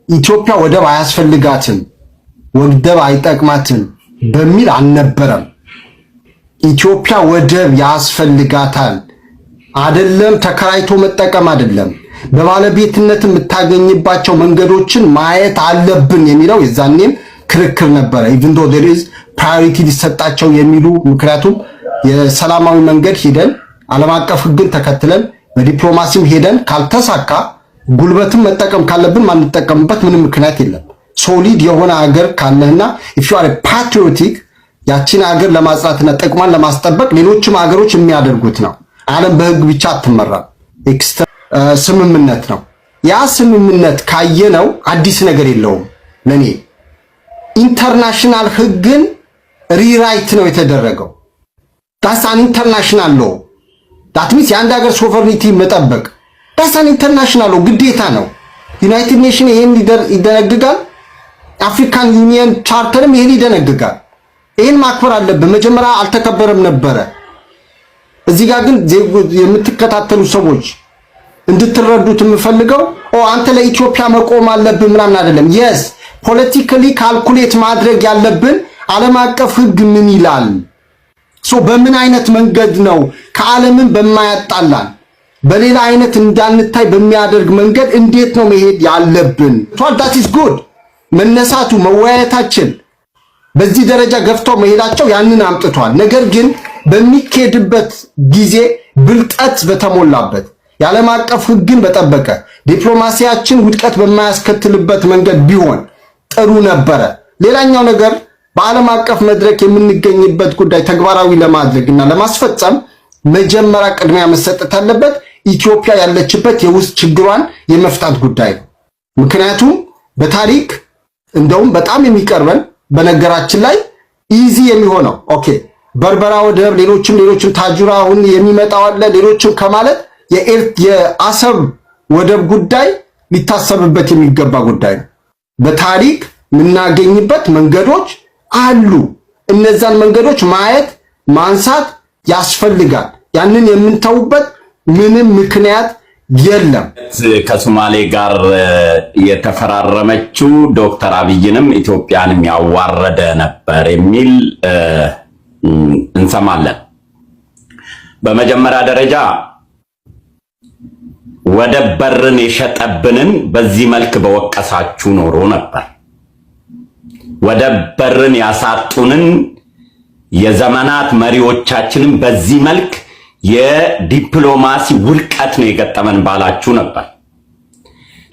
ኢትዮጵያ ወደብ አያስፈልጋትም ወደብ አይጠቅማትም በሚል አልነበረም። ኢትዮጵያ ወደብ ያስፈልጋታል አይደለም ተከራይቶ መጠቀም አይደለም በባለቤትነት የምታገኝባቸው መንገዶችን ማየት አለብን የሚለው የዛኔም ክርክር ነበረ። even though there is priority ሊሰጣቸው የሚሉ ምክንያቱም የሰላማዊ መንገድ ሄደን ዓለም አቀፍ ሕግን ተከትለን በዲፕሎማሲም ሄደን ካልተሳካ ጉልበትን መጠቀም ካለብን ማንጠቀምበት ምንም ምክንያት የለም። ሶሊድ የሆነ ሀገር ካለህና if you are a patriotic ያቺን ሀገር ለማጽናትና ጥቅሟን ለማስጠበቅ ሌሎችም ሀገሮች የሚያደርጉት ነው። ዓለም በህግ ብቻ አትመራም። ስምምነት ነው። ያ ስምምነት ካየነው አዲስ ነገር የለውም። ለኔ ኢንተርናሽናል ህግን ሪራይት ነው የተደረገው። that's an international law that means የአንድ ሀገር ሶቨርኒቲ መጠበቅ that's an international law ግዴታ ነው። ዩናይትድ ኔሽን ይሄን ይደነግጋል። አፍሪካን ዩኒየን ቻርተርም ይሄን ይደነግጋል። ይሄን ማክበር አለብን። መጀመሪያ አልተከበረም ነበረ። እዚህ ጋር ግን የምትከታተሉ ሰዎች እንድትረዱት የምፈልገው አንተ ለኢትዮጵያ መቆም አለብን ምናምን አይደለም። yes ፖለቲካሊ ካልኩሌት ማድረግ ያለብን ዓለም አቀፍ ህግ ምን ይላል በምን አይነት መንገድ ነው ከዓለምን በማያጣላን በሌላ አይነት እንዳንታይ በሚያደርግ መንገድ እንዴት ነው መሄድ ያለብን? that is good መነሳቱ መወያየታችን በዚህ ደረጃ ገፍተው መሄዳቸው ያንን አምጥቷል። ነገር ግን በሚኬድበት ጊዜ ብልጠት በተሞላበት የዓለም አቀፍ ህግን በጠበቀ ዲፕሎማሲያችን ውድቀት በማያስከትልበት መንገድ ቢሆን ጥሩ ነበረ። ሌላኛው ነገር በዓለም አቀፍ መድረክ የምንገኝበት ጉዳይ ተግባራዊ ለማድረግና ለማስፈጸም መጀመሪያ ቅድሚያ መሰጠት አለበት ኢትዮጵያ ያለችበት የውስጥ ችግሯን የመፍታት ጉዳይ ነው። ምክንያቱም በታሪክ እንደውም በጣም የሚቀርበን በነገራችን ላይ ኢዚ የሚሆነው ኦኬ በርበራ ወደብ ሌሎችም ታጁራ አሁን የሚመጣው አለ ሌሎችም ከማለት የአሰብ ወደብ ጉዳይ ሊታሰብበት የሚገባ ጉዳይ ነው። በታሪክ ምናገኝበት መንገዶች አሉ። እነዛን መንገዶች ማየት ማንሳት ያስፈልጋል። ያንን የምንተውበት ምንም ምክንያት የለም። ከሶማሌ ጋር የተፈራረመችው ዶክተር አብይንም ኢትዮጵያንም ያዋረደ ነበር የሚል እንሰማለን። በመጀመሪያ ደረጃ ወደብ በርን የሸጠብንን በዚህ መልክ በወቀሳችሁ ኖሮ ነበር። ወደብ በርን ያሳጡንን የዘመናት መሪዎቻችንን በዚህ መልክ የዲፕሎማሲ ውድቀት ነው የገጠመን ባላችሁ ነበር።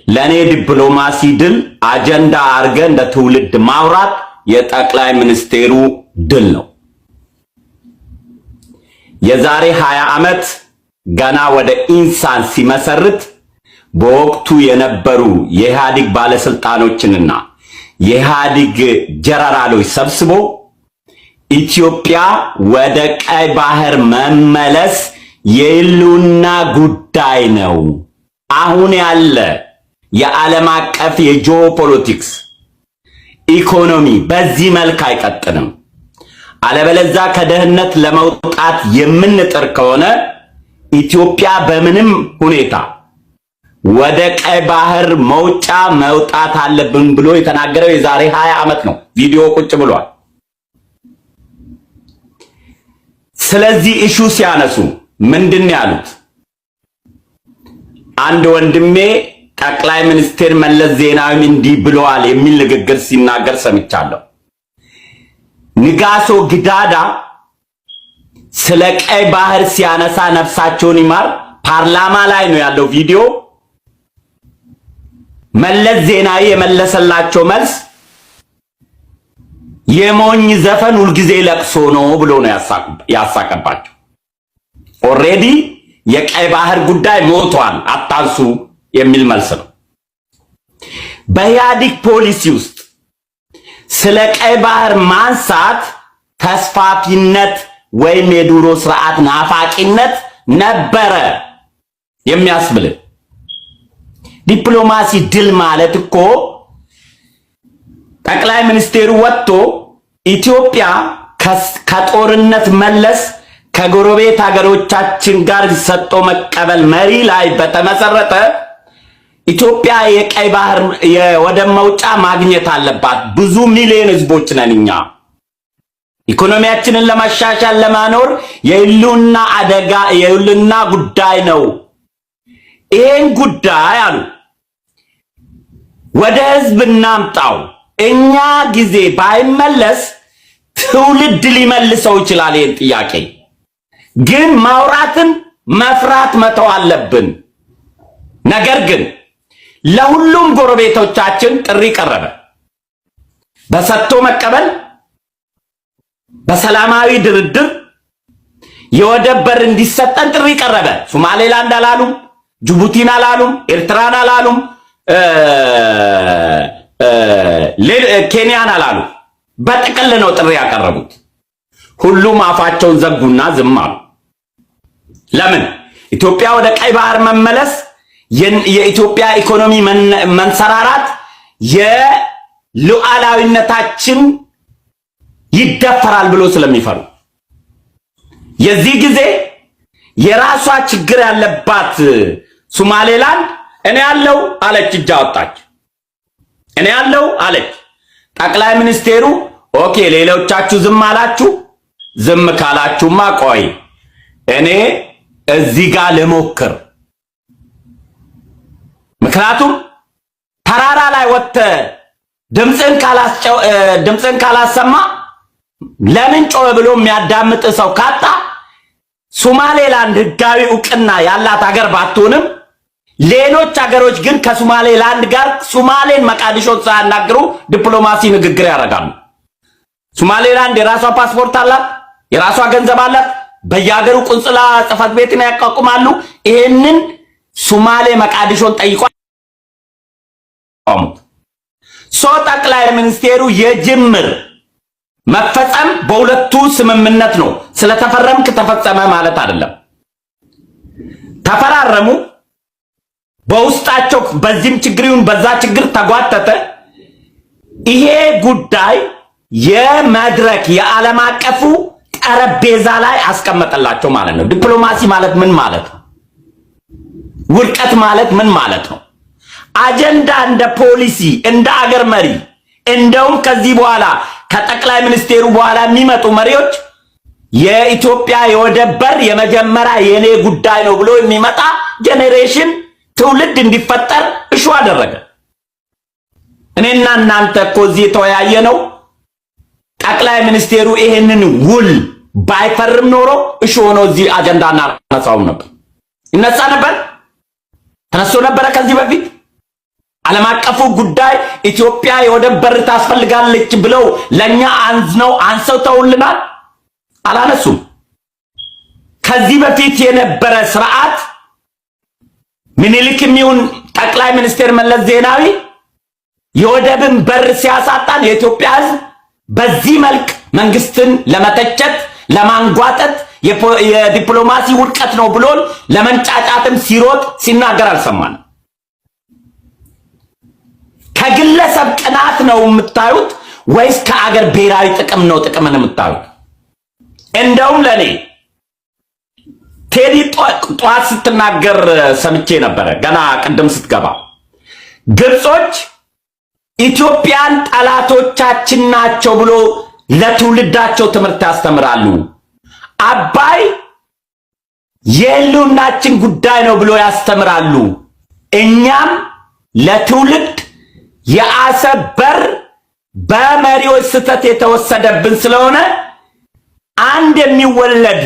ለኔ ዲፕሎማሲ ድል አጀንዳ አርገ እንደ ትውልድ ማውራት የጠቅላይ ሚኒስቴሩ ድል ነው። የዛሬ 20 ዓመት ገና ወደ ኢንሳን ሲመሰርት በወቅቱ የነበሩ የኢህአዴግ ባለስልጣኖችንና የኢህአዴግ ጀነራሎች ሰብስቦ ኢትዮጵያ ወደ ቀይ ባህር መመለስ የህልውና ጉዳይ ነው። አሁን ያለ የዓለም አቀፍ የጂኦፖለቲክስ ኢኮኖሚ በዚህ መልክ አይቀጥልም። አለበለዚያ ከደህንነት ለመውጣት የምንጥር ከሆነ ኢትዮጵያ በምንም ሁኔታ ወደ ቀይ ባህር መውጣት አለብን ብሎ የተናገረው የዛሬ 20 ዓመት ነው። ቪዲዮ ቁጭ ብሏል። ስለዚህ ኢሹ ሲያነሱ ምንድን ያሉት? አንድ ወንድሜ ጠቅላይ ሚኒስትር መለስ ዜናዊ እንዲህ ብለዋል የሚል ንግግር ሲናገር ሰምቻለሁ። ንጋሶ ግዳዳ ስለ ቀይ ባህር ሲያነሳ ነፍሳቸውን ይማር ፓርላማ ላይ ነው ያለው ቪዲዮ። መለስ ዜናዊ የመለሰላቸው መልስ የሞኝ ዘፈን ሁልጊዜ ለቅሶ ነው ብሎ ነው ያሳቀባቸው። ኦሬዲ የቀይ ባህር ጉዳይ ሞቷል አታንሱ የሚል መልስ ነው። በኢህአዴግ ፖሊሲ ውስጥ ስለ ቀይ ባህር ማንሳት ተስፋፊነት ወይም የዱሮ ስርዓት ናፋቂነት ነበረ የሚያስብል። ዲፕሎማሲ ድል ማለት እኮ ጠቅላይ ሚኒስቴሩ ወጥቶ ኢትዮጵያ ከጦርነት መለስ ከጎረቤት ሀገሮቻችን ጋር ሰጥቶ መቀበል መሪ ላይ በተመሰረተ ኢትዮጵያ የቀይ ባህር የወደብ መውጫ ማግኘት አለባት። ብዙ ሚሊዮን ህዝቦች ነን እኛ። ኢኮኖሚያችንን ለማሻሻል ለማኖር የህልውና አደጋ የህልውና ጉዳይ ነው። ይሄን ጉዳይ አሉ ወደ ህዝብ እናምጣው። እኛ ጊዜ ባይመለስ ትውልድ ሊመልሰው ይችላል። ይሄን ጥያቄ ግን ማውራትን መፍራት መተው አለብን። ነገር ግን ለሁሉም ጎረቤቶቻችን ጥሪ ቀረበ። በሰጥቶ መቀበል በሰላማዊ ድርድር የወደብ በር እንዲሰጠን ጥሪ ቀረበ። ሶማሌላንድ አላሉም፣ ጅቡቲን አላሉም፣ ኤርትራን አላሉም፣ ኬንያን አላሉ። በጥቅል ነው ጥሪ ያቀረቡት። ሁሉም አፋቸውን ዘጉና ዝም አሉ። ለምን? ኢትዮጵያ ወደ ቀይ ባህር መመለስ የኢትዮጵያ ኢኮኖሚ መንሰራራት የሉዓላዊነታችን ይደፈራል ብሎ ስለሚፈሩ የዚህ ጊዜ የራሷ ችግር ያለባት ሶማሌላንድ እኔ ያለው አለች፣ እጅ አወጣች። እኔ ያለው አለች። ጠቅላይ ሚኒስቴሩ ኦኬ ሌሎቻችሁ ዝም አላችሁ፣ ዝም ካላችሁማ ቆይ እኔ እዚህ ጋር ልሞክር። ምክንያቱም ተራራ ላይ ወጥተህ ድምፅን ካላሰማ ለምን ጮኸ ብሎ የሚያዳምጥ ሰው ካጣ ሶማሌላንድ ህጋዊ ዕውቅና ያላት ሀገር ባትሆንም ሌሎች ሀገሮች ግን ከሶማሌላንድ ጋር ሶማሌን መቃዲሾን ሳያናግሩ ዲፕሎማሲ ንግግር ያደርጋሉ። ሶማሌላንድ የራሷ ፓስፖርት አላት፣ የራሷ ገንዘብ አላት፣ በየሀገሩ ቁንጽላ ጽሕፈት ቤትን ያቋቁማሉ። ይሄንን ሶማሌ መቃዲሾን ጠይቋል። ጠቅላይ ሚኒስቴሩ የጅምር መፈጸም በሁለቱ ስምምነት ነው። ስለተፈረምክ ተፈጸመ ማለት አይደለም። ተፈራረሙ፣ በውስጣቸው በዚህም ችግሩን በዛ ችግር ተጓተተ። ይሄ ጉዳይ የመድረክ የዓለም አቀፉ ጠረጴዛ ላይ አስቀመጠላቸው ማለት ነው። ዲፕሎማሲ ማለት ምን ማለት ነው? ውድቀት ማለት ምን ማለት ነው? አጀንዳ እንደ ፖሊሲ እንደ አገር መሪ እንደውም ከዚህ በኋላ ከጠቅላይ ሚኒስቴሩ በኋላ የሚመጡ መሪዎች የኢትዮጵያ የወደብ በር የመጀመሪያ የኔ ጉዳይ ነው ብሎ የሚመጣ ጄኔሬሽን ትውልድ እንዲፈጠር እሹ አደረገ። እኔና እናንተ እኮ እዚህ የተወያየ ነው። ጠቅላይ ሚኒስቴሩ ይሄንን ውል ባይፈርም ኖሮ እሹ ሆኖ እዚህ አጀንዳ እናነሳውም ነበር፣ ይነሳ ነበር፣ ተነስቶ ነበረ ከዚህ በፊት ዓለም አቀፉ ጉዳይ ኢትዮጵያ የወደብ በር ታስፈልጋለች ብለው ለኛ አንሰው ተውልናል፣ አላነሱም። ከዚህ በፊት የነበረ ስርዓት ምኒልክም ይሁን ጠቅላይ ሚኒስቴር መለስ ዜናዊ የወደብን በር ሲያሳጣን የኢትዮጵያ ሕዝብ በዚህ መልክ መንግስትን ለመተቸት ለማንጓጠጥ የዲፕሎማሲ ውድቀት ነው ብሎን ለመንጫጫትም ሲሮጥ ሲናገር አልሰማንም። ከግለሰብ ቅናት ነው የምታዩት ወይስ ከአገር ብሔራዊ ጥቅም ነው ጥቅምን የምታዩት? እንደውም ለኔ ቴዲ ጧት ስትናገር ሰምቼ ነበረ። ገና ቅድም ስትገባ ግብጾች ኢትዮጵያን ጠላቶቻችን ናቸው ብሎ ለትውልዳቸው ትምህርት ያስተምራሉ። አባይ የህልውናችን ጉዳይ ነው ብሎ ያስተምራሉ። እኛም ለትውልድ የአሰብ በር በመሪዎች ስህተት የተወሰደብን ስለሆነ አንድ የሚወለድ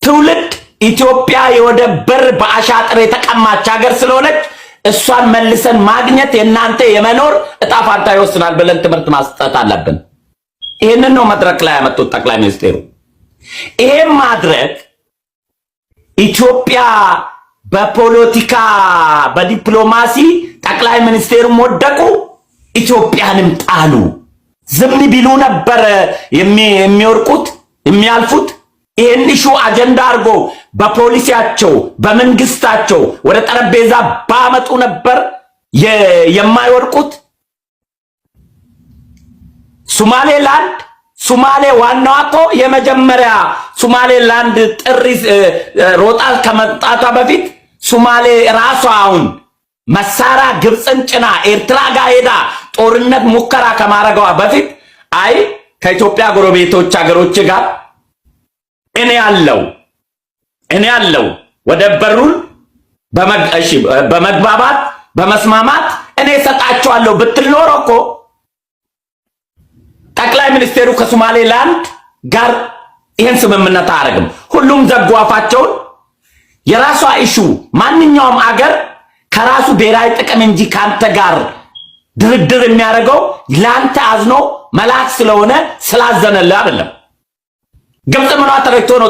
ትውልድ ኢትዮጵያ የወደብ በር በአሻጥር የተቀማች ሀገር ስለሆነች እሷን መልሰን ማግኘት የናንተ የመኖር እጣ ፋንታ ይወስናል ብለን ትምህርት ማስጠት አለብን። ይሄንን ነው መድረክ ላይ ያመጡት ጠቅላይ ሚኒስቴሩ። ይሄም ማድረግ ኢትዮጵያ በፖለቲካ በዲፕሎማሲ ጠቅላይ ሚኒስቴሩም ወደቁ፣ ኢትዮጵያንም ጣሉ። ዝም ቢሉ ነበር የሚወርቁት የሚያልፉት። ይሄን ኢሹ አጀንዳ አድርጎ በፖሊሲያቸው በመንግስታቸው ወደ ጠረጴዛ ባመጡ ነበር የማይወርቁት። ሶማሌላንድ ሶማሌ ዋናዋ እኮ የመጀመሪያ ሶማሌላንድ ጥሪ ሮጣ ከመጣቷ በፊት ሶማሌ ራሷ አሁን መሳሪያ ግብፅን ጭና ኤርትራ ጋር ሄዳ ጦርነት ሙከራ ከማረጋዋ በፊት አይ ከኢትዮጵያ ጎረቤቶች ሀገሮች ጋር እኔ ያለው ወደ በሩን በመግባባት በመስማማት እኔ ሰጣቸዋለሁ ብትል ኖሮ እኮ ጠቅላይ ሚኒስቴሩ ከሶማሌላንድ ጋር ይሄን ስምምነት አያደርግም። ሁሉም ዘጓፋቸውን የራሷ ኢሹ ማንኛውም አገር ከራሱ ብሔራዊ ጥቅም እንጂ ካንተ ጋር ድርድር የሚያደርገው ላንተ አዝኖ መላክ ስለሆነ ስላዘነልህ አይደለም። ግብጽ ምኗ ተነክቶ ነው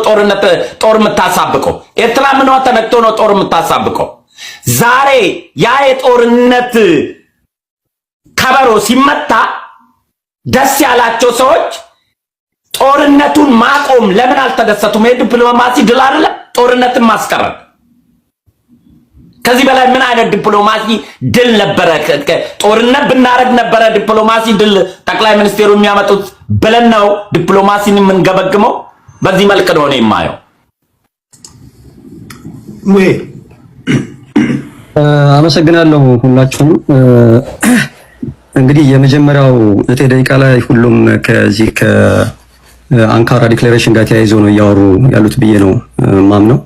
ጦር የምታሳብቀው? ኤርትራ ምኗ ተነክቶ ነው ጦር የምታሳብቀው? ዛሬ ያ የጦርነት ከበሮ ሲመታ ደስ ያላቸው ሰዎች ጦርነቱን ማቆም ለምን አልተደሰቱም? የዲፕሎማሲ ድል አይደለም ጦርነትን ማስቀረት። ከዚህ በላይ ምን አይነት ዲፕሎማሲ ድል ነበረ? ጦርነት ብናረግ ነበረ ዲፕሎማሲ ድል ጠቅላይ ሚኒስቴሩ የሚያመጡት ብለን ነው ዲፕሎማሲን የምንገበግመው። በዚህ መልክ ነው የማየው። አመሰግናለሁ ሁላችሁም። እንግዲህ የመጀመሪያው 9 ደቂቃ ላይ ሁሉም ከዚህ ከአንካራ ዲክሌሬሽን ጋር ተያይዞ ነው እያወሩ ያሉት ብዬ ነው ማምነው።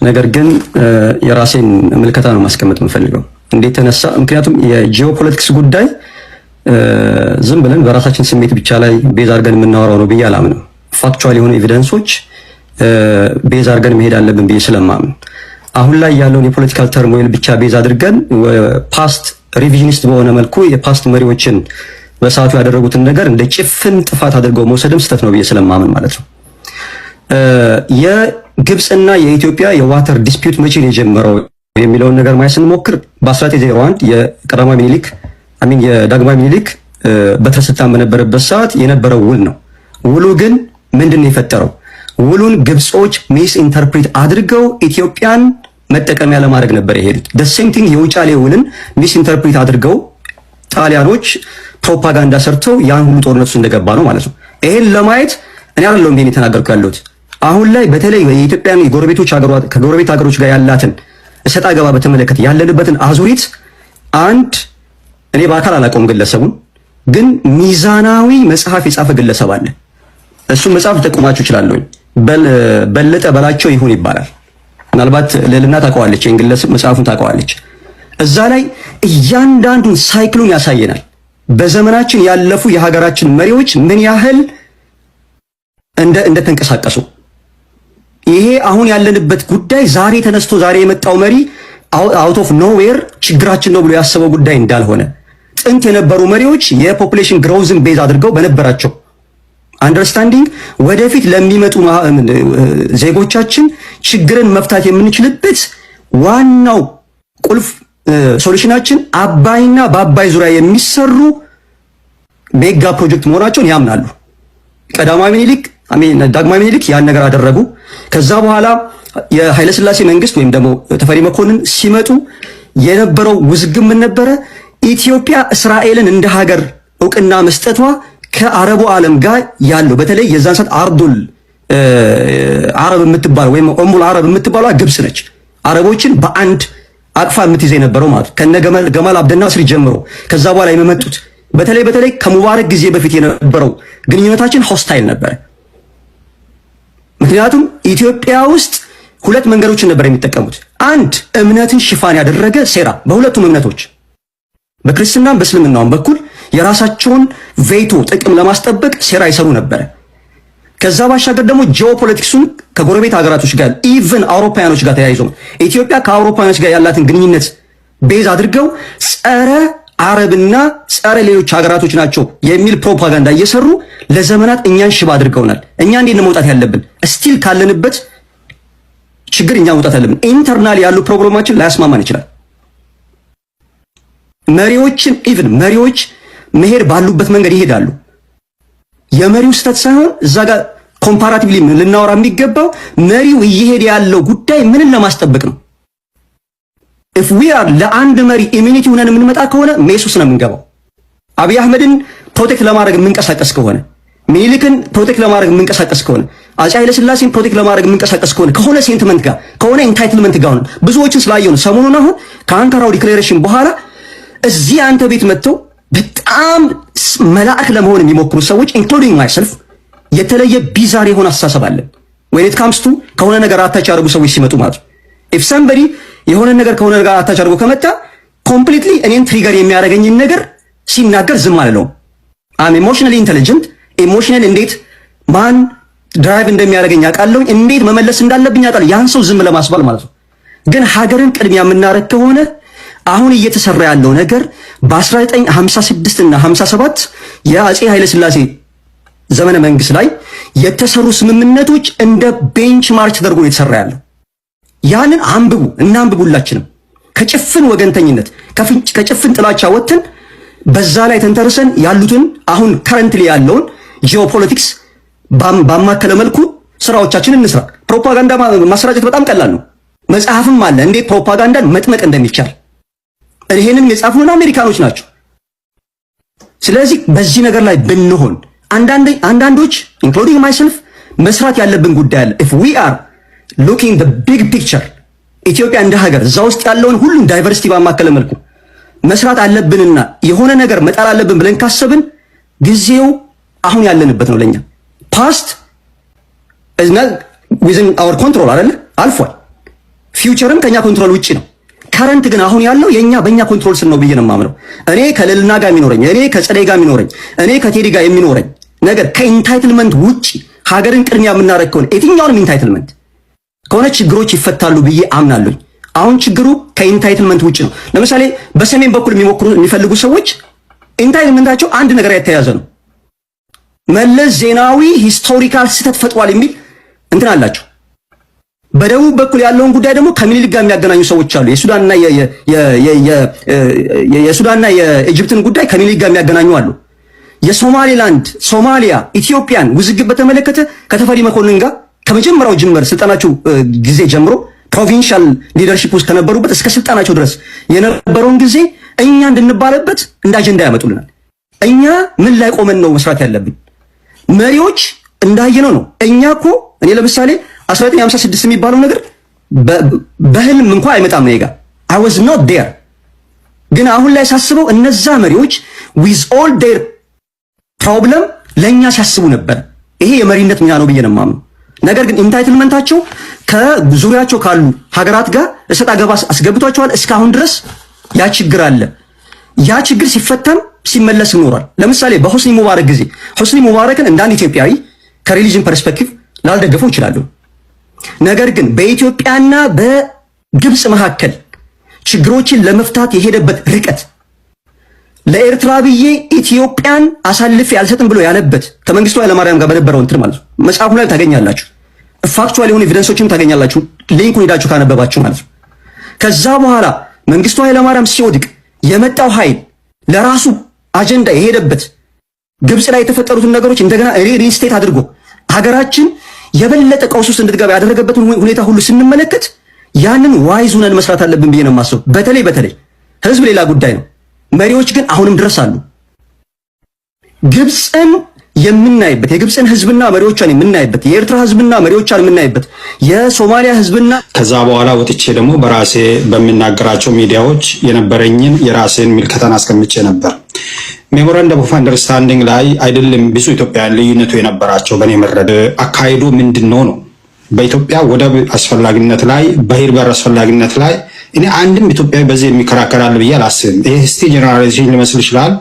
ነገር ግን የራሴን ምልከታ ነው ማስቀመጥ የምፈልገው። እንዴት ተነሳ? ምክንያቱም የጂኦፖለቲክስ ጉዳይ ዝም ብለን በራሳችን ስሜት ብቻ ላይ ቤዝ አድርገን የምናወራው ነው ብዬ አላምንም። ፋክቹዋል የሆኑ ኤቪደንሶች ቤዝ አድርገን መሄድ አለብን ብዬ ስለማምን አሁን ላይ ያለውን የፖለቲካል ተርሞይል ብቻ ቤዝ አድርገን ፓስት ሪቪዥኒስት በሆነ መልኩ የፓስት መሪዎችን በሰዓቱ ያደረጉትን ነገር እንደ ጭፍን ጥፋት አድርገው መውሰድም ስህተት ነው ብዬ ስለማምን ማለት ነው። የግብፅና የኢትዮጵያ የዋተር ዲስፒዩት መቼ ነው የጀመረው የሚለውን ነገር ማየት ስንሞክር በ1901 የቀዳማዊ ምኒልክ የዳግማዊ ምኒልክ በትረ ስልጣን በነበረበት ሰዓት የነበረው ውል ነው። ውሉ ግን ምንድን ነው የፈጠረው? ውሉን ግብጾች ሚስ ኢንተርፕሬት አድርገው ኢትዮጵያን መጠቀሚያ ለማድረግ ነበር የሄዱት። the same thing የውጫሌ ውልን ሚስ ኢንተርፕሬት አድርገው ጣሊያኖች ፕሮፓጋንዳ ሰርተው ያን ሁሉ ጦርነት ውስጥ እንደገባ ነው ማለት ነው። ይሄን ለማየት እኔ አይደለሁም እንዴ ተናገርኩ ያለሁት። አሁን ላይ በተለይ የኢትዮጵያን ከጎረቤት ሀገሮች ጋር ያላትን እሰጣ ገባ በተመለከተ ያለንበትን አዙሪት አንድ እኔ በአካል አላውቀውም ግለሰቡን፣ ግን ሚዛናዊ መጽሐፍ የጻፈ ግለሰብ አለ። እሱም መጽሐፍ ልጠቁማችሁ እችላለሁ። በለጠ በላቸው ይሁን ይባላል። ምናልባት ልዕልና ታውቀዋለች፣ የእንግሊዝ መጽሐፉን ታውቀዋለች። እዛ ላይ እያንዳንዱን ሳይክሉን ያሳየናል። በዘመናችን ያለፉ የሀገራችን መሪዎች ምን ያህል እንደተንቀሳቀሱ። ይሄ አሁን ያለንበት ጉዳይ ዛሬ ተነስቶ ዛሬ የመጣው መሪ አውት ኦፍ ኖዌር ችግራችን ነው ብሎ ያሰበው ጉዳይ እንዳልሆነ ጥንት የነበሩ መሪዎች የፖፑሌሽን ግሮውዝን ቤዝ አድርገው በነበራቸው አንደርስታንዲንግ ወደፊት ለሚመጡ ዜጎቻችን ችግርን መፍታት የምንችልበት ዋናው ቁልፍ ሶሉሽናችን አባይና በአባይ ዙሪያ የሚሰሩ ሜጋ ፕሮጀክት መሆናቸውን ያምናሉ። ዳግማዊ ምኒልክ ያን ነገር አደረጉ። ከዛ በኋላ የኃይለ ሥላሴ መንግስት ወይም ደግሞ ተፈሪ መኮንን ሲመጡ የነበረው ውዝግብ ምን ነበረ? ኢትዮጵያ እስራኤልን እንደ ሀገር እውቅና መስጠቷ ከአረቡ ዓለም ጋር ያለው በተለይ የዛን ሰዓት አርዱል አረብ የምትባለው ወይም ኡሙል አረብ የምትባለው ግብጽ ነች። አረቦችን በአንድ አቅፋ የምትይዘ የነበረው ማለት ከነ ገማል አብደናስር ጀምሮ ከዛ በኋላ የመጡት በተለይ ከሙባረክ ጊዜ በፊት የነበረው ግንኙነታችን ሆስታይል ነበር። ምክንያቱም ኢትዮጵያ ውስጥ ሁለት መንገዶችን ነበር የሚጠቀሙት። አንድ እምነትን ሽፋን ያደረገ ሴራ በሁለቱም እምነቶች በክርስትናም በእስልምናውም በኩል የራሳቸውን ቬቶ ጥቅም ለማስጠበቅ ሴራ ይሰሩ ነበር። ከዛ ባሻገር ደግሞ ጂኦፖለቲክሱን ከጎረቤት ሀገራቶች ጋር ኢቭን አውሮፓውያኖች ጋር ተያይዞ ኢትዮጵያ ከአውሮፓውያኖች ጋር ያላትን ግንኙነት ቤዝ አድርገው ጸረ አረብና ጸረ ሌሎች ሀገራቶች ናቸው የሚል ፕሮፓጋንዳ እየሰሩ ለዘመናት እኛን ሽባ አድርገውናል። እኛ እንዴት ነው መውጣት ያለብን? ስቲል ካለንበት ችግር እኛ መውጣት ያለብን። ኢንተርናል ያሉ ፕሮብሌማችን ላያስማማን ይችላል። መሪዎች መሄድ ባሉበት መንገድ ይሄዳሉ። የመሪው ስህተት ሳይሆን እዛ ጋር ኮምፓራቲቭሊ ልናወራ የሚገባው መሪው እየሄደ ያለው ጉዳይ ምንን ለማስጠበቅ ነው። if we are ለአንድ መሪ ኢሚኒቲ ሆነን የምንመጣ ከሆነ ሜሱስ ነው የምንገባው። አብይ አህመድን ፕሮቴክት ለማድረግ የምንቀሳቀስ ከሆነ፣ ሚኒሊክን ፕሮቴክት ለማድረግ የምንቀሳቀስ ከሆነ፣ አፄ ኃይለ ሥላሴን ፕሮቴክት ለማድረግ የምንቀሳቀስ ከሆነ ሴንቲመንት ጋር ከሆነ ኢንታይትልመንት ጋር ሆነ ብዙዎችን ስላየው ነው ሰሞኑን አሁን ከአንካራው ዲክሌሬሽን በኋላ እዚህ አንተ ቤት መጥተው በጣም መላእክ ለመሆን የሚሞክሩ ሰዎች ኢንክሉዲንግ ማይሰልፍ የተለየ ቢዛር የሆነ አስተሳሰብ አለ when it comes to ከሆነ ነገር አታች ያደርጉ ሰዎች ሲመጡ ማለት if somebody የሆነ ነገር ከሆነ ነገር አታች አድርጎ ከመጣ ኮምፕሊትሊ እኔን ትሪገር የሚያደርገኝን ነገር ሲናገር ዝም አልለውም። I'm emotionally intelligent ኢሞሽናል እንዴት ማን ድራይቭ እንደሚያደርገኝ አውቃለሁ፣ እንዴት መመለስ እንዳለብኝ አውቃለሁ። ያን ሰው ዝም ለማስባል ማለት ነው። ግን ሀገርን ቅድሚያ የምናረግ ከሆነ አሁን እየተሰራ ያለው ነገር በ1956 እና 57 የአፄ ኃይለ ሥላሴ ዘመነ መንግስት ላይ የተሰሩ ስምምነቶች እንደ ቤንችማርክ ተደርጎ የተሰራ ያለው ያንን አንብቡ እና አንብቡላችንም ከጭፍን ወገንተኝነት ከጭፍን ጥላቻ ወጥተን በዛ ላይ ተንተርሰን ያሉትን አሁን ከረንትሊ ያለውን ጂኦፖለቲክስ ባማከለ መልኩ ስራዎቻችንን እንስራ። ፕሮፓጋንዳ ማሰራጨት በጣም ቀላል ነው። መጽሐፍም አለ እንዴት ፕሮፓጋንዳን መጥመቅ እንደሚቻል። ይሄንን የጻፉን አሜሪካኖች ናቸው። ስለዚህ በዚህ ነገር ላይ ብንሆን አንዳንዶች ኢንክሉዲንግ ማይሰልፍ መስራት ያለብን ጉዳይ አለ። if we are looking the big picture ኢትዮጵያ እንደ ሀገር እዛ ውስጥ ያለውን ሁሉም ዳይቨርሲቲ ባማከለ መልኩ መስራት አለብንና የሆነ ነገር መጣል አለብን ብለን ካሰብን ጊዜው አሁን ያለንበት ነው። ለኛ ፓስት is not within our control አይደል? አልፏል። ፊውቸርም ከኛ ኮንትሮል ውጪ ነው። ከረንት ግን አሁን ያለው በእኛ ኮንትሮል ስር ነው ብዬ ነው የማምነው። እኔ ከልልና ጋር የሚኖረኝ እኔ ከጸደይ ጋር የሚኖረኝ እኔ ከቴዲ ጋር የሚኖረኝ ነገር ከኢንታይትልመንት ውጪ ሀገርን ቅድሚያ የምናደርግ ከሆነ የትኛውንም ኢንታይትልመንት ከሆነ ችግሮች ይፈታሉ ብዬ አምናለሁ። አሁን ችግሩ ከኢንታይትልመንት ውጪ ነው። ለምሳሌ በሰሜን በኩል የሚፈልጉ ሰዎች ኢንታይትልመንታቸው አንድ ነገር የተያያዘ ነው። መለስ ዜናዊ ሂስቶሪካል ስህተት ፈጥሯል የሚል እንትን አላቸው። በደቡብ በኩል ያለውን ጉዳይ ደግሞ ከምኒልክ ጋር የሚያገናኙ ሰዎች አሉ። የሱዳንና የኢጅፕትን ጉዳይ ከምኒልክ ጋር የሚያገናኙ አሉ። የሶማሌላንድ ሶማሊያ ኢትዮጵያን ውዝግብ በተመለከተ ከተፈሪ መኮንን ጋር ከመጀመሪያው ጅምር ስልጣናቸው ጊዜ ጀምሮ ፕሮቪንሻል ሊደርሺፕ ውስጥ ከነበሩበት እስከ ስልጣናቸው ድረስ የነበረውን ጊዜ እኛ እንድንባለበት እንደ አጀንዳ ያመጡልናል። እኛ ምን ላይ ቆመን ነው መስራት ያለብን? መሪዎች እንዳየነው ነው። እኛ እኮ እኔ ለምሳሌ 1956 የሚባለው ነገር በህልም እንኳን አይመጣም ነው ጋር I was not there። ግን አሁን ላይ ሳስበው እነዛ መሪዎች with all their problem ለኛ ሲያስቡ ነበር። ይሄ የመሪነት ሚና ነው ብዬ ነው የማምነው። ነገር ግን ኢንታይትልመንታቸው ከዙሪያቸው ካሉ ሀገራት ጋር እሰጥ አገባ አስገብቷቸዋል። እስካሁን ድረስ ያ ችግር አለ። ያ ችግር ሲፈታም ሲመለስ ይኖራል። ለምሳሌ በሁስኒ ሙባረክ ጊዜ ሁስኒ ሙባረክን እንደ አንድ ኢትዮጵያዊ ከሪሊጅን ፐርስፔክቲቭ ላልደገፈው ይችላል። ነገር ግን በኢትዮጵያና በግብጽ መካከል ችግሮችን ለመፍታት የሄደበት ርቀት ለኤርትራ ብዬ ኢትዮጵያን አሳልፌ አልሰጥም ብሎ ያለበት ከመንግስቱ ኃይለማርያም ጋር በነበረው እንትን ማለት ነው። መጽሐፉ ላይ ታገኛላችሁ። ፋክቹዋል የሆኑ ኤቪደንሶችም ታገኛላችሁ። ሊንኩን ሄዳችሁ ካነበባችሁ ማለት ነው። ከዛ በኋላ መንግስቱ ኃይለማርያም ሲወድቅ የመጣው ኃይል ለራሱ አጀንዳ የሄደበት ግብጽ ላይ የተፈጠሩትን ነገሮች እንደገና ሪኢንስቴት አድርጎ ሀገራችን የበለጠ ቀውስ ውስጥ እንድትገባ ያደረገበትን ሁኔታ ሁሉ ስንመለከት ያንን ዋይዝ ሆነን መስራት አለብን ብዬ ነው የማስበው። በተለይ ህዝብ ሌላ ጉዳይ ነው። መሪዎች ግን አሁንም ድረስ አሉ። ግብጽን የምናይበት የግብጽን ህዝብና መሪዎቿን የምናይበት የኤርትራ ህዝብና መሪዎቿን የምናይበት የሶማሊያ ህዝብና ከዛ በኋላ ወጥቼ ደግሞ በራሴ በሚናገራቸው ሚዲያዎች የነበረኝን የራሴን ምልከታን አስቀምጬ ነበር። ሜሞራንደም ኦፍ አንደርስታንዲንግ ላይ አይደለም ብዙ ኢትዮጵያውያን ልዩነቱ የነበራቸው በኔ መረድ አካሄዱ ምንድነው ነው። በኢትዮጵያ ወደብ አስፈላጊነት ላይ ባህር በር አስፈላጊነት ላይ እኔ አንድም ኢትዮጵያዊ በዚህ የሚከራከራል ብዬ አላስብም። ይሄ ስቲ ጀነራላይዜሽን ሊመስል ይችላል፣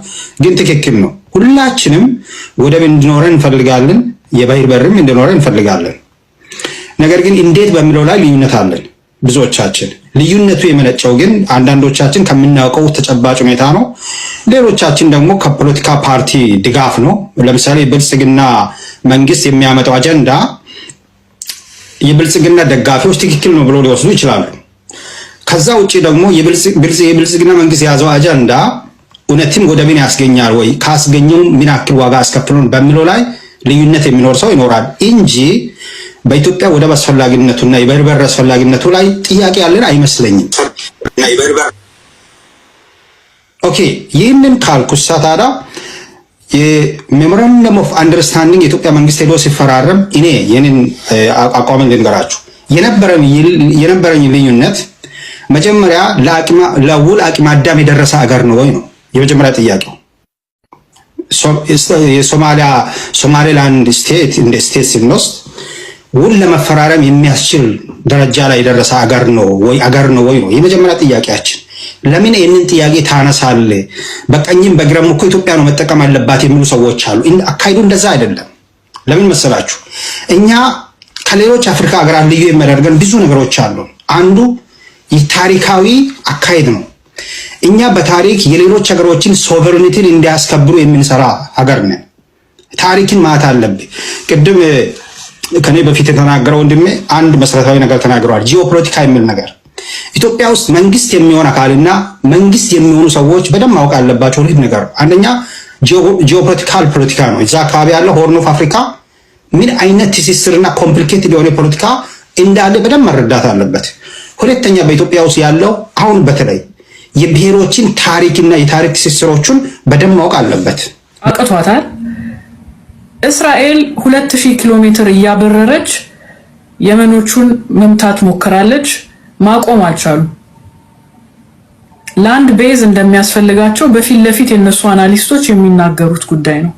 ግን ትክክል ነው። ሁላችንም ወደብ እንዲኖረን እንፈልጋለን፣ የባህር በርም እንዲኖረን እንፈልጋለን። ነገር ግን እንዴት በሚለው ላይ ልዩነት አለን ብዙዎቻችን። ልዩነቱ የመነጨው ግን አንዳንዶቻችን ከምናውቀው ተጨባጭ ሁኔታ ነው፣ ሌሎቻችን ደግሞ ከፖለቲካ ፓርቲ ድጋፍ ነው። ለምሳሌ የብልጽግና መንግስት የሚያመጣው አጀንዳ የብልጽግና ደጋፊዎች ትክክል ነው ብሎ ሊወስዱ ይችላሉ። ከዛ ውጪ ደግሞ የብልጽግና መንግስት የያዘው አጀንዳ እውነትም ወደብን ያስገኛል ወይ ካስገኘው ምን ያክል ዋጋ አስከፍሉን በሚለው ላይ ልዩነት የሚኖር ሰው ይኖራል እንጂ በኢትዮጵያ ወደብ አስፈላጊነቱና የባህር በር አስፈላጊነቱ ላይ ጥያቄ ያለን አይመስለኝም። ኦኬ ይህንን ካልኩሳ ታዲያ የሜሞራንደም ኦፍ አንደርስታንዲንግ የኢትዮጵያ መንግስት ሄዶ ሲፈራረም እኔ የኔን አቋም ልንገራችሁ። የነበረኝ ልዩነት መጀመሪያ ለውል አቅመ አዳም የደረሰ አገር ነው ወይ ነው የመጀመሪያ ጥያቄው። ሶማሌላንድ ስቴት እንደ ስቴት ስንወስድ ውል ለመፈራረም የሚያስችል ደረጃ ላይ የደረሰ አገር ነው ወይ ነው የመጀመሪያ ጥያቄያችን። ለምን ይህንን ጥያቄ ታነሳለህ? በቀኝም በግራም እኮ ኢትዮጵያ ነው መጠቀም አለባት የሚሉ ሰዎች አሉ። አካሄዱ እንደዛ አይደለም። ለምን መሰላችሁ? እኛ ከሌሎች አፍሪካ ሀገራት ልዩ የሚያደርገን ብዙ ነገሮች አሉ። አንዱ ታሪካዊ አካሄድ ነው። እኛ በታሪክ የሌሎች ሀገሮችን ሶቨሬኒቲን እንዲያስከብሩ የምንሰራ ሀገር ነን። ታሪክን ማት አለብህ። ቅድም ከኔ በፊት የተናገረው ወንድሜ አንድ መሰረታዊ ነገር ተናግረዋል። ጂኦፖለቲካ የሚል ነገር ኢትዮጵያ ውስጥ መንግስት የሚሆን አካልና መንግስት የሚሆኑ ሰዎች በደንብ ማወቅ አለባቸው። ሁለት ነገር፣ አንደኛ ጂኦፖለቲካል ፖለቲካ ነው። እዛ አካባቢ ያለው ሆርን ኦፍ አፍሪካ ምን አይነት ትስስርና ኮምፕሊኬትድ የሆነ ፖለቲካ እንዳለ በደንብ መረዳት አለበት። ሁለተኛ በኢትዮጵያ ውስጥ ያለው አሁን በተለይ የብሔሮችን ታሪክና የታሪክ ትስስሮችን በደንብ ማወቅ አለበት። አቅቷታል። እስራኤል 2000 ኪሎ ሜትር እያበረረች የመኖቹን መምታት ሞክራለች። ማቆም አልቻሉ። ላንድ ቤዝ እንደሚያስፈልጋቸው በፊት ለፊት የነሱ አናሊስቶች የሚናገሩት ጉዳይ ነው።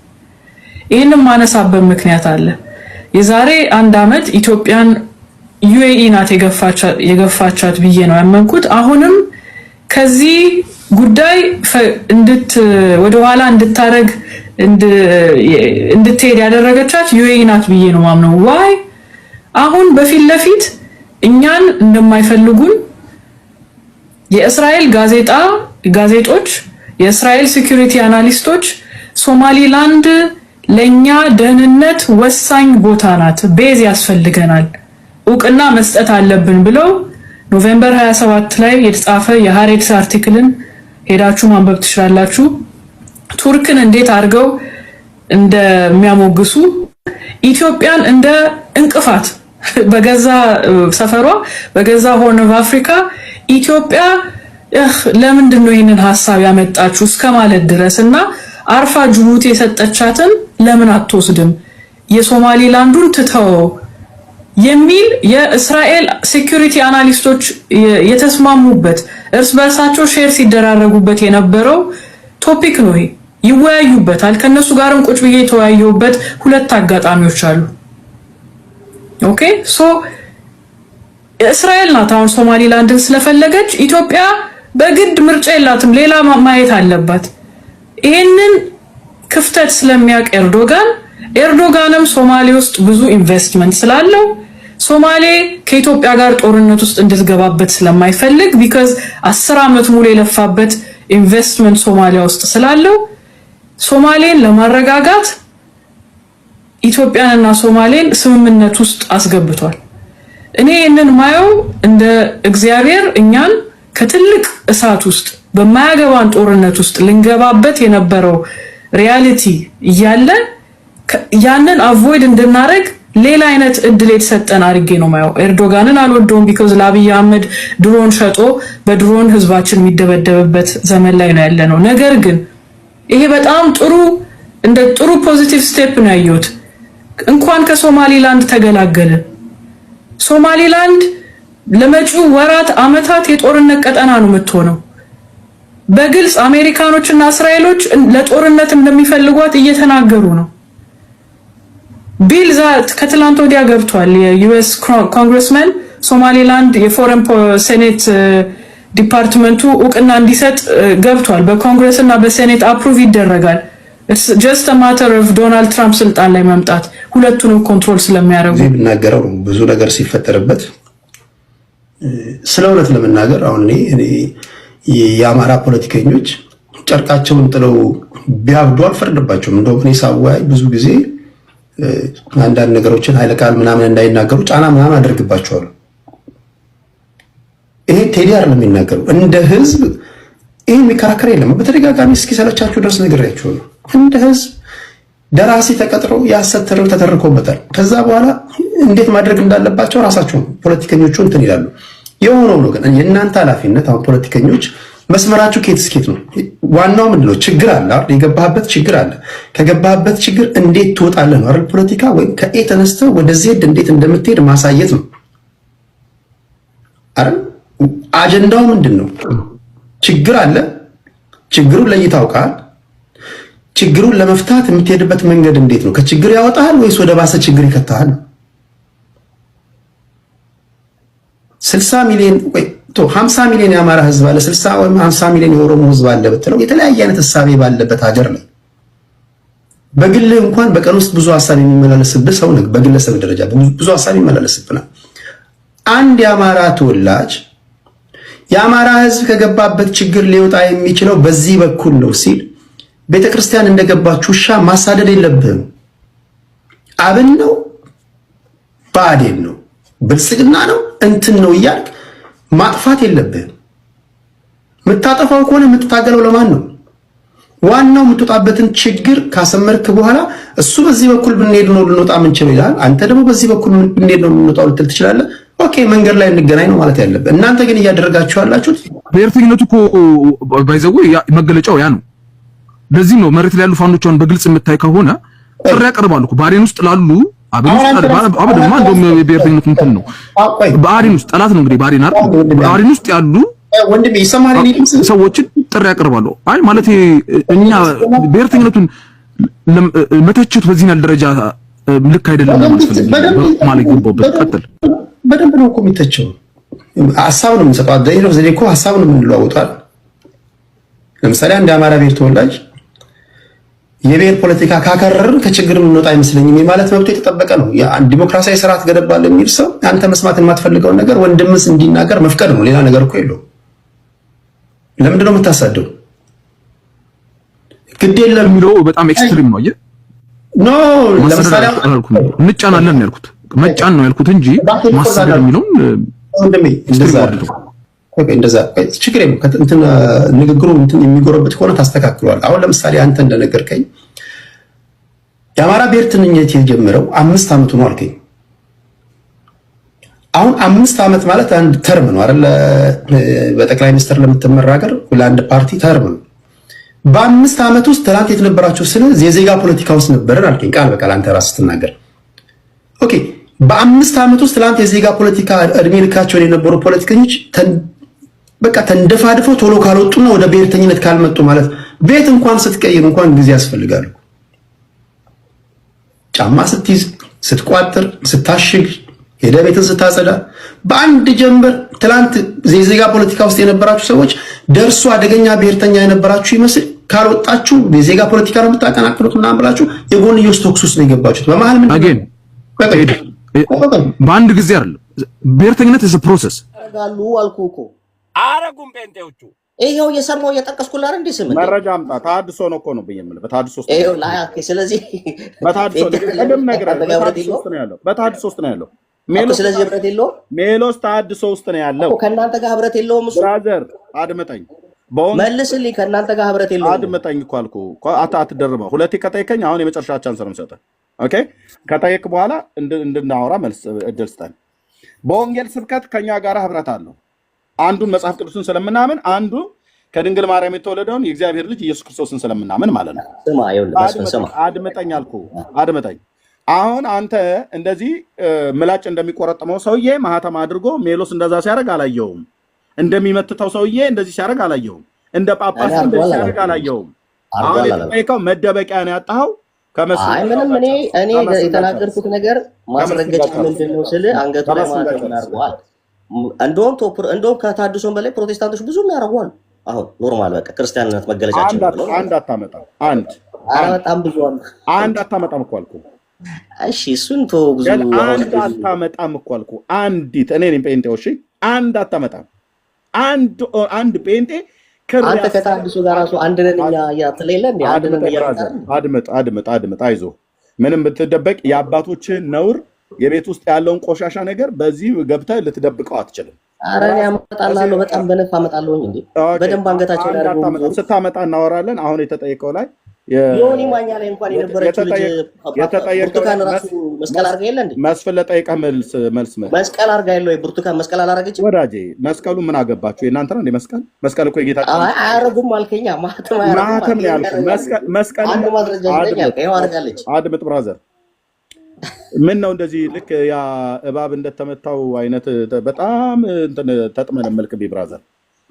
ይህንን ማነሳበት ምክንያት አለ። የዛሬ 1 ዓመት ኢትዮጵያን ዩኤኢ ናት የገፋቻት ብዬ ነው ያመንኩት። አሁንም ከዚህ ጉዳይ ወደ ኋላ እንድትሄድ ያደረገቻት ዩኤኢ ናት ብዬ ነው ማምነው። ዋይ አሁን በፊት ለፊት እኛን እንደማይፈልጉን የእስራኤል ጋዜጦች፣ የእስራኤል ሴኩሪቲ አናሊስቶች ሶማሊላንድ ለኛ ደህንነት ወሳኝ ቦታ ናት፣ ቤዝ ያስፈልገናል፣ እውቅና መስጠት አለብን ብለው ኖቬምበር 27 ላይ የተጻፈ የሃሬትስ አርቲክልን ሄዳችሁ ማንበብ ትችላላችሁ። ቱርክን እንዴት አድርገው እንደሚያሞግሱ፣ ኢትዮጵያን እንደ እንቅፋት በገዛ ሰፈሯ በገዛ ሆርን ኦፍ አፍሪካ ኢትዮጵያ ለምንድን ነው ይሄንን ሐሳብ ያመጣችሁ እስከማለት ድረስና አርፋ ጅቡቲ የሰጠቻትን ለምን አትወስድም የሶማሊላንዱን ትተው የሚል የእስራኤል ሴኩሪቲ አናሊስቶች የተስማሙበት እርስ በርሳቸው ሼር ሲደራረጉበት የነበረው ቶፒክ ነው። ይወያዩበታል። ከነሱ ጋርም ቁጭ ብዬ የተወያዩበት 2 አጋጣሚዎች አሉ። ኦኬ ሶ እስራኤል ናት አሁን ሶማሊላንድን ስለፈለገች ኢትዮጵያ በግድ ምርጫ የላትም፣ ሌላ ማየት አለባት። ይሄንን ክፍተት ስለሚያውቅ ኤርዶጋንም ሶማሌ ውስጥ ብዙ ኢንቨስትመንት ስላለው ሶማሌ ከኢትዮጵያ ጋር ጦርነት ውስጥ እንድትገባበት ስለማይፈልግ ቢካዝ 10 ዓመት ሙሉ የለፋበት ኢንቨስትመንት ሶማሊያ ውስጥ ስላለው ሶማሌን ለማረጋጋት ኢትዮጵያንና ሶማሌን ስምምነት ውስጥ አስገብቷል። እኔ ይሄንን ማየው እንደ እግዚአብሔር እኛን ከትልቅ እሳት ውስጥ በማያገባን ጦርነት ውስጥ ልንገባበት የነበረው ሪያሊቲ እያለ ያንን አቮይድ እንድናረግ ሌላ አይነት እድል የተሰጠን አድርጌ ነው ማየው። ኤርዶጋንን አልወደውም ቢኮዝ ለአብይ አህመድ ድሮን ሸጦ በድሮን ህዝባችን የሚደበደብበት ዘመን ላይ ነው ያለነው። ነገር ግን ይሄ በጣም ጥሩ ፖዚቲቭ ስቴፕ ነው ያየሁት። እንኳን ከሶማሊላንድ ተገላገለ። ሶማሊላንድ ለመጪው ወራት አመታት የጦርነት ቀጠና ነው የምትሆነው። በግልጽ አሜሪካኖችና እስራኤሎች ለጦርነት እንደሚፈልጓት እየተናገሩ ነው። ቢል ዛት ከትላንት ወዲያ ገብቷል። የዩኤስ ኮንግረስመን ሶማሊላንድ የፎረን ሴኔት ዲፓርትመንቱ እውቅና እንዲሰጥ ገብቷል። በኮንግረስ እና በሴኔት አፕሩቭ ይደረጋል። it's just a matter of ዶናልድ ትራምፕ ስልጣን ላይ መምጣት ሁለቱንም ኮንትሮል ስለሚያደርጉ የሚናገረው ብዙ ነገር ሲፈጠርበት ስለ እውነት ለመናገር አሁን እኔ የአማራ ፖለቲከኞች ጨርቃቸውን ጥለው ቢያብዱ አልፈርድባቸውም። እንደውም እኔ ሳወያይ ብዙ ጊዜ አንዳንድ ነገሮችን ኃይለ ቃል ምናምን እንዳይናገሩ ጫና ምናምን አደርግባቸዋለሁ። ይሄ ቴዲ አይደለም የሚናገረው፣ እንደ ህዝብ ይሄ የሚከራከር የለም። በተደጋጋሚ እስኪሰለቻችሁ ድረስ ነግሬያችሁ ነው። እንደ ህዝብ ደራሲ ተቀጥሮ የሐሰት ትርክት ተተርኮበታል። ከዛ በኋላ እንዴት ማድረግ እንዳለባቸው ራሳቸው ፖለቲከኞቹ እንትን ይላሉ። የሆነው ነው ግን የእናንተ ኃላፊነት አሁን ፖለቲከኞች መስመራችሁ ከየት እስከ የት ነው? ዋናው ምንድነው? ችግር አለ አይደል? የገባህበት ችግር አለ። ከገባህበት ችግር እንዴት ትወጣለህ ነው አይደል? ፖለቲካ ወይም ከኤ ተነስተህ ወደ ዜድ እንዴት እንደምትሄድ ማሳየት ነው አይደል? አጀንዳው ምንድነው? ችግር አለ። ችግሩን ለይተህ ታውቃለህ። ችግሩን ለመፍታት የምትሄድበት መንገድ እንዴት ነው? ከችግር ያወጣሃል ወይስ ወደ ባሰ ችግር ይከተሃል? 60 ሚሊዮን ወይ 50 ሚሊዮን የአማራ ህዝብ አለ፣ 60 ወይም 50 ሚሊዮን የኦሮሞ ህዝብ አለ ብትለው የተለያየ አይነት ሀሳብ ባለበት ሀገር ላይ በግል እንኳን በቀን ውስጥ ብዙ ሀሳብ የሚመላለስብህ ሰው ነው። በግለሰብ ደረጃ ብዙ ሀሳብ ይመላለስብናል። አንድ የአማራ ተወላጅ የአማራ ህዝብ ከገባበት ችግር ሊወጣ የሚችለው በዚህ በኩል ነው ሲል ቤተክርስቲያን እንደገባችሁ ውሻ ማሳደድ የለብህም። አብን ነው ብአዴን ነው ብልጽግና ነው እንትን ነው እያልክ ማጥፋት የለብህም። የምታጠፋው ከሆነ የምትታገለው ለማን ነው? ዋናው የምትወጣበትን ችግር ካሰመርክ በኋላ እሱ በዚህ በኩል ብንሄድ ነው ልንወጣ የምንችለው ይላል። አንተ ደግሞ በዚህ በኩል ብንሄድ ነው ልንወጣው ልትል ትችላለህ። ኦኬ መንገድ ላይ እንገናኝ ነው ማለት ያለብህ። እናንተ ግን እያደረጋችሁ ያላችሁት ብሔርተኝነቱ እኮ ባይዘው መገለጫው ያ ነው። ለዚህ ነው መሬት ላይ ያሉ ፋኖቻውን በግልጽ የምታይ ከሆነ ጥሪ ያቀርባሉ እኮ ባሬን ውስጥ ላሉ አብደማ እንደውም የብሔርተኝነቱ እንትን ነው። ባሬን ውስጥ ጠላት ነው እንግዲህ ባሬን ውስጥ ያሉ ወንድሜ ይሰማል ሰዎችን ጥሪ ያቀርባሉ። አይ ማለት እኛ ብሔርተኝነቱን መተቸት በዚህ ደረጃ ልክ አይደለም ማለት ይገባበት። ቀጥል። በደንብ ነው እኮ የሚተቸው ሐሳብ ነው የምንሰጠው። አዳይ ነው ዘዴ እኮ ሐሳብ ነው የምንለዋወጣው። ለምሳሌ አንድ አማራ ብሔር ተወላጅ የብሔር ፖለቲካ ካከረርን ከችግር የምንወጣ አይመስለኝም ማለት መብቱ የተጠበቀ ነው። ዲሞክራሲያዊ ስርዓት ገደባል የሚል ሰው አንተ መስማት የማትፈልገውን ነገር ወንድምስ እንዲናገር መፍቀድ ነው። ሌላ ነገር እኮ የለውም። ለምንድን ነው የምታሳደው? ግድ የለም የሚለው በጣም ኤክስትሪም ነው። ኖ ለምሳሌ እንጫናለን ነው ያልኩት፣ መጫን ነው ያልኩት እንጂ ማሳደድ የሚለው ወንድሜ እንደዛ ችግር የለም። እንትን ንግግሩ እንትን የሚጎረበት ከሆነ ታስተካክሏል። አሁን ለምሳሌ አንተ እንደነገርከኝ የአማራ ብሔርተኝነት የጀመረው 5 ዓመቱ ነው አልከኝ። አሁን 5 ዓመት ማለት አንድ ተርም ነው አይደል? በጠቅላይ ሚኒስትር ለምትመራ ሀገር ለአንድ ፓርቲ ተርም ነው። በ5 ዓመት ውስጥ ትናንት የተነበራችሁ ስለ የዜጋ ፖለቲካ ውስጥ ነበረን አልከኝ ቃል በቃል አንተ ራስህ ስትናገር። ኦኬ በ5 ዓመት ውስጥ ትናንት የዜጋ ፖለቲካ እድሜ ልካቸውን የነበሩ ፖለቲከኞች በቃ ተንደፋድፈው ቶሎ ካልወጡና ወደ ብሔርተኝነት ካልመጡ ማለት ቤት እንኳን ስትቀይር እንኳን ጊዜ ያስፈልጋል። ጫማ ስትይዝ፣ ስትቋጥር፣ ስታሽግ፣ ሄደ ቤትን ስታጸዳ በአንድ ጀንበር ትላንት የዜጋ ፖለቲካ ውስጥ የነበራችሁ ሰዎች ደርሶ አደገኛ ብሔርተኛ የነበራችሁ ይመስል ካልወጣችሁ የዜጋ ፖለቲካ ነው የምታቀናቅኑት ምናምን ብላችሁ የጎንዮሽ ተኩስ ውስጥ ነው የገባችሁት። በመሀል ምን በአንድ ጊዜ አይደለም ብሔርተኝነት is a process አረጋሉ አልኩህ እኮ አረጉም ጴንጤዎቹ ይሄው እየሰማው እየጠቀስኩልህ አይደል? እንዴ ስም መረጃ አምጣ። ታድሶ ነው እኮ ነው በየምልህ በታድሶ ውስጥ ይሄው ላያክ። ስለዚህ በታድሶ ለምን ነገር በታድሶ ውስጥ ነው ያለው። በታድሶ ውስጥ ነው ያለው ሜሎስ። ስለዚህ ህብረት የለውም ሜሎስ ታድሶ ውስጥ ነው ያለው። ከእናንተ ጋር ህብረት የለውም እሱ። ብራዘር አድምጠኝ፣ መልስልኝ። ከእናንተ ጋር ህብረት የለውም። አድምጠኝ እኮ አልኩህ። አትደርበው። ሁለቴ ከጠየቀኝ አሁን የመጨረሻ ቻንስ ነው የምሰጠህ። ኦኬ ከጠየቅ በኋላ እንድናወራ መልስ እድል ስጠን። በወንጌል ስብከት ከኛ ጋር ህብረት አለው። አንዱን መጽሐፍ ቅዱስን ስለምናምን አንዱ ከድንግል ማርያም የተወለደውን የእግዚአብሔር ልጅ ኢየሱስ ክርስቶስን ስለምናምን ማለት ነው። አድምጠኝ አልኩህ፣ አድምጠኝ። አሁን አንተ እንደዚህ ምላጭ እንደሚቆረጥመው ሰውዬ ማህተም አድርጎ ሜሎስ እንደዛ ሲያደርግ አላየውም። እንደሚመትተው ሰውዬ እንደዚህ ሲያደርግ አላየውም። እንደ ጳጳስ እንደዚህ ሲያደርግ አላየውም። አሁን የተጠየቀው መደበቂያ ነው ያጣኸው። ምንም እኔ የተናገርኩት ነገር ማስረገጫ ምንድን ነው ስልህ አንገቱ ላይ ማህተም አድርገዋል። እንደውም ከታድሶን በላይ ፕሮቴስታንቶች ብዙ ያደርጓል። አሁን ኖርማል በቃ ክርስቲያንነት መገለጫችን ነው። አንድ አታመጣም። በጣም ብዙ አንድ አታመጣም እኮ አልኩህ። እሺ እሱን ብዙ አንድ አታመጣም እኮ አልኩህ። አንዲት እኔ ነኝ ጴንጤው። እሺ አንድ አታመጣም። አንድ ጴንጤ አንተ ከታድሶ ጋር ራሱ አንድ ነን እኛ ያትለለ እንዴ? አንድ ነን ያጣ። አድምጥ አይዞህ። ምንም ብትደበቅ የአባቶችን ነውር የቤት ውስጥ ያለውን ቆሻሻ ነገር በዚህ ገብተህ ልትደብቀው አትችልም። ኧረ እኔ አመጣልሃለሁ፣ በጣም በነፍ አመጣለሁኝ እንዴ። በደንብ አንገታቸው ላይ አድርገው ስታመጣ እናወራለን። አሁን የተጠየቀው ላይ ዮኒ ማኛ ላይ እንኳን የነበረችው ልጅ ብርቱካን ራሱ መስቀል አርጋ የለ እንዴ? መስፍን ለጠይቀህ መልስ መስቀል አርጋ የለ ወይ? ብርቱካን መስቀል አላረገችም? ወዳጄ መስቀሉ ምን አገባችሁ? የእናንተ ነው እንዴ መስቀል? መስቀል እኮ የጌታችን አያረጉም አልከኛ። ማህተም ነው ያልኩት። መስቀል አንድ ማስረጃ ነው ያልከኝ። ያው አርጋለች። አድምጥ ብራዘር፣ ምን ነው እንደዚህ ልክ ያ እባብ እንደተመታው አይነት በጣም እንትን ተጥመለመልክብኝ ብራዘር።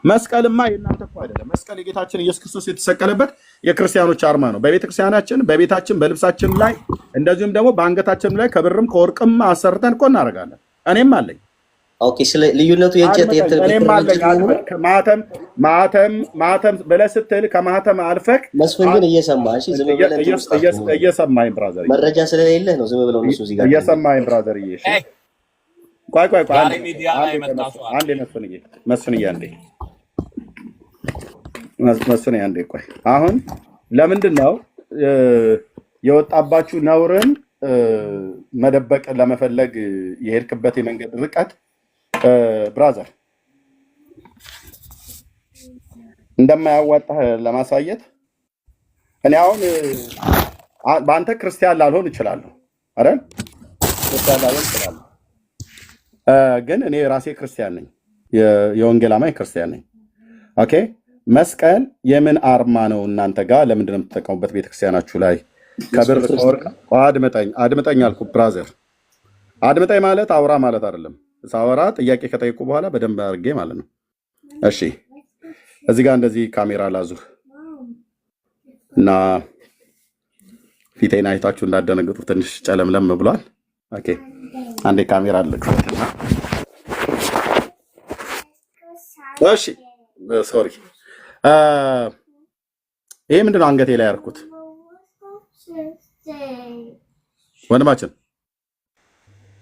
መስቀልማ የእናንተ እኮ አይደለም። መስቀል የጌታችን ኢየሱስ ክርስቶስ የተሰቀለበት የክርስቲያኖች አርማ ነው። በቤተክርስቲያናችን፣ በቤታችን፣ በልብሳችን ላይ እንደዚሁም ደግሞ በአንገታችን ላይ ከብርም ከወርቅም አሰርተን እኮ እናደርጋለን። እኔም አለኝ። ኦኬ፣ ስለ ልዩነቱ የእንጨት እኔም አለኝ። ማተም ብለህ ስትል ከማተም አልፈክ መስፍን ግን እየሰማህ እሺ፣ ዝም ብለህ እየሰማኝ ብራዘር፣ መረጃ ስለሌለህ ነው ዝም ብለው እነሱ እዚህ ጋር እየሰማኝ ብራዘር። እሺ ቆይ አንዴ መስፍንዬ አንዴ ቆይ። አሁን ለምንድን ነው የወጣባችሁ ነውርን መደበቅ ለመፈለግ የሄድክበት የመንገድ ርቀት ብራዘር እንደማያዋጣህ ለማሳየት እኔ አሁን በአንተ ክርስቲያን ላልሆን እችላለሁ አይደል? ክርስቲያን ላልሆን እችላለሁ፣ ግን እኔ ራሴ ክርስቲያን ነኝ። የወንጌል አማኝ ክርስቲያን ነኝ። ኦኬ፣ መስቀል የምን አርማ ነው እናንተ ጋር? ለምንድን ነው የምትጠቀሙበት ቤተክርስቲያናችሁ ላይ? ከብር ከወርቅ። አድምጠኝ አልኩ ብራዘር። አድምጠኝ ማለት አውራ ማለት አይደለም። ሳወራ ጥያቄ ከጠየቁ በኋላ በደንብ አድርጌ ማለት ነው። እሺ፣ እዚህ ጋር እንደዚህ ካሜራ ላዙር እና ፊቴን አይታችሁ እንዳደነግጡ ትንሽ ጨለምለም ብሏል። ኦኬ፣ አንዴ ካሜራ አልክፈትና እሺ፣ ሶሪ። ይሄ ምንድን ነው አንገቴ ላይ ያደረኩት? ወንድማችን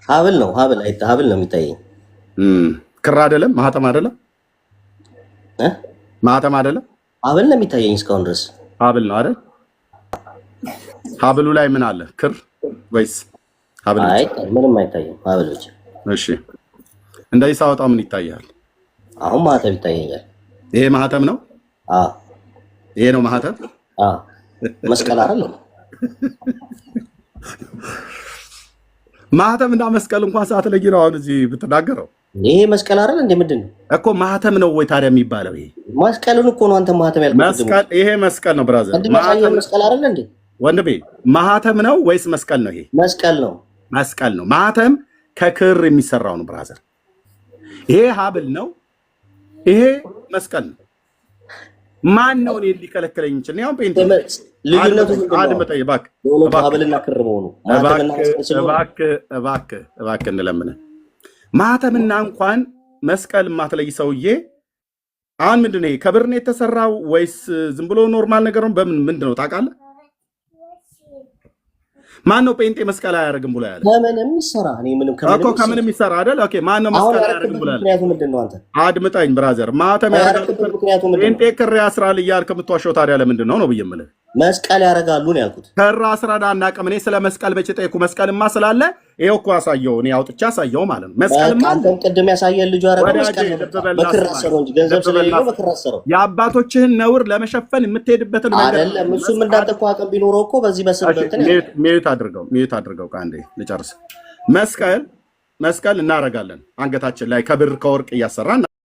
ሀብል ነው። ሀብል ነው የሚታየኝ። ክር አይደለም፣ ማህተም አይደለም፣ ማህተም አይደለም፣ ሀብል ነው የሚታየኝ እስካሁን ድረስ። ሀብል ነው አይደል? ሀብሉ ላይ ምን አለ? ክር ወይስ ሀብል? አይ ምንም አይታየም፣ ሀብል ብቻ። እሺ፣ እንደዚህ ሳወጣው ምን ይታያል? አሁን ማህተም ይታየኛል። ይሄ ማህተም ነው? አዎ፣ ይሄ ነው ማህተም። አዎ፣ መስቀል አይደለም። ማህተም እና መስቀል እንኳን ሳትለይ ነው አሁን እዚህ ብትናገረው። ይሄ መስቀል አይደል እንዴ? ምንድን ነው እኮ ማህተም ነው ወይ ታዲያ የሚባለው? ይሄ መስቀሉን እኮ ነው አንተ ማህተም ያልኩት። መስቀል፣ ይሄ መስቀል ነው ብራዘር። ማህተም መስቀል አይደል እንዴ ወንድሜ? ማህተም ነው ወይስ መስቀል ነው? ይሄ መስቀል ነው። መስቀል ነው። ማህተም ከክር የሚሰራው ነው ብራዘር። ይሄ ሀብል ነው፣ ይሄ መስቀል ነው። ማን ነው እኔ ሊከለክለኝ ይችላል? ያው ፔንት ልዩነቱ አድምጠኝ እባክህ፣ ሀብልና ክር መሆኑ እባክህ እንለምንህ። ማህተምና እንኳን መስቀል ማትለይ ሰውዬ አሁን ምንድን ነው ከብር ነው የተሰራው ወይስ ዝም ብሎ ኖርማል ነገር ነው? በምን ምንድን ነው ታውቃለህ? ማን ነው ጴንጤ መስቀል አያደርግም ብሎ ያለ? ከምንም ይሰራ እኔ ምንም ከምንም ይሰራ አይደል? ኦኬ፣ ማን ነው መስቀል አያደርግም ብሎ ያለ? ምክንያቱ ምንድን ነው? አንተ አድምጠኝ ብራዘር፣ ማህተም ያደርጋል ጴንጤ ክር ያስራል እያልክ የምትዋሸው ታዲያ ለምንድን ነው ብዬ የምልህ። መስቀል ያደርጋሉ ነው ያልኩት። ክር አስራዳ አናውቅም። እኔ ስለ መስቀል መቼ ጠየኩ? መስቀልማ ስላለ ይኸው እኮ አሳየው፣ እኔ አውጥቼ አሳየው ማለት ነው። መስቀልማ አንተም ቅድም ያሳየን ልጁ ያደረገው መስቀል ነው። በክር አሰረው እንጂ ገንዘብ ስለሌለው በክር አሰረው። የአባቶችህን ነውር ለመሸፈን የምትሄድበትን መንገድ አይደለም። እሱም እንዳንተ እኮ አቅም ቢኖረው እኮ በዚህ በስበት ሚዩት አድርገው ከአንዴ ልጨርስ። መስቀል እናደርጋለን አንገታችን ላይ ከብር ከወርቅ እያሰራ